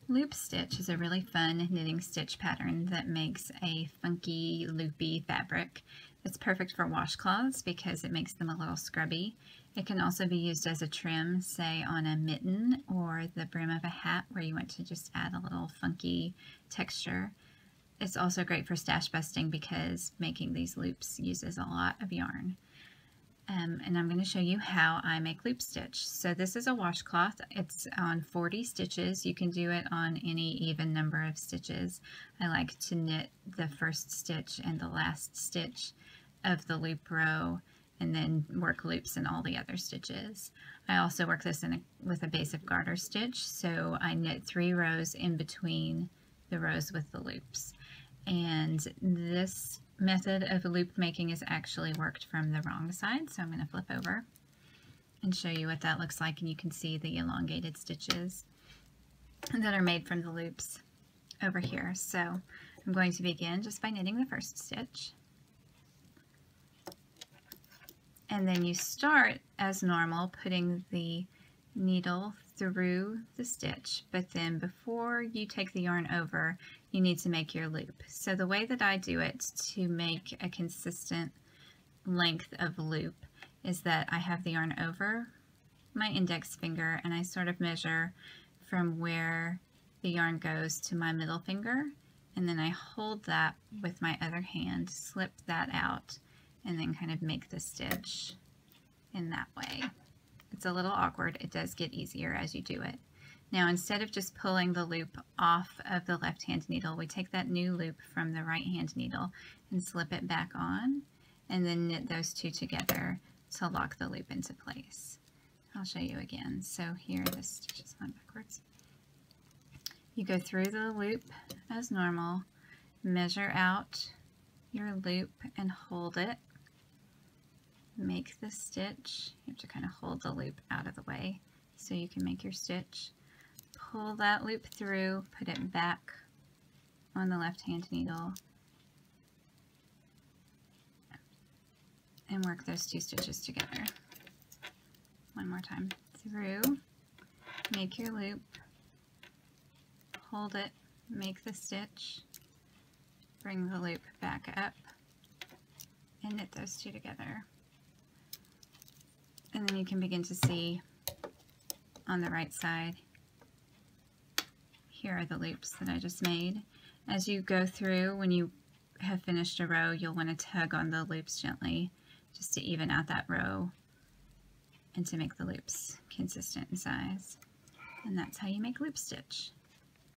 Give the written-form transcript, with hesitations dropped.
Loop stitch is a really fun knitting stitch pattern that makes a funky, loopy fabric. It's perfect for washcloths because it makes them a little scrubby. It can also be used as a trim, say on a mitten or the brim of a hat where you want to just add a little funky texture. It's also great for stash busting because making these loops uses a lot of yarn. And I'm going to show you how I make loop stitch. So this is a washcloth. It's on 40 stitches. You can do it on any even number of stitches. I like to knit the first stitch and the last stitch of the loop row and then work loops in all the other stitches. I also work this with a base of garter stitch, so I knit 3 rows in between the rows with the loops. And this method of loop making is actually worked from the wrong side, so I'm going to flip over and show you what that looks like, and you can see the elongated stitches that are made from the loops over here. So I'm going to begin just by knitting the first stitch, and then you start as normal putting the needle through the stitch, but then before you take the yarn over, you need to make your loop. So the way that I do it to make a consistent length of loop is that I have the yarn over my index finger and I sort of measure from where the yarn goes to my middle finger, and then I hold that with my other hand, slip that out, and then kind of make the stitch in that way. It's a little awkward. It does get easier as you do it. Now, instead of just pulling the loop off of the left hand needle, we take that new loop from the right hand needle and slip it back on, and then knit those two together to lock the loop into place. I'll show you again. So here, this stitch is going backwards. You go through the loop as normal, measure out your loop and hold it. Make the stitch. You have to kind of hold the loop out of the way so you can make your stitch. Pull that loop through, put it back on the left hand needle, and work those two stitches together. One more time. Through, make your loop, hold it, make the stitch, bring the loop back up, and knit those two together. And then you can begin to see on the right side, here are the loops that I just made. As you go through, when you have finished a row, you'll want to tug on the loops gently just to even out that row and to make the loops consistent in size. And that's how you make loop stitch.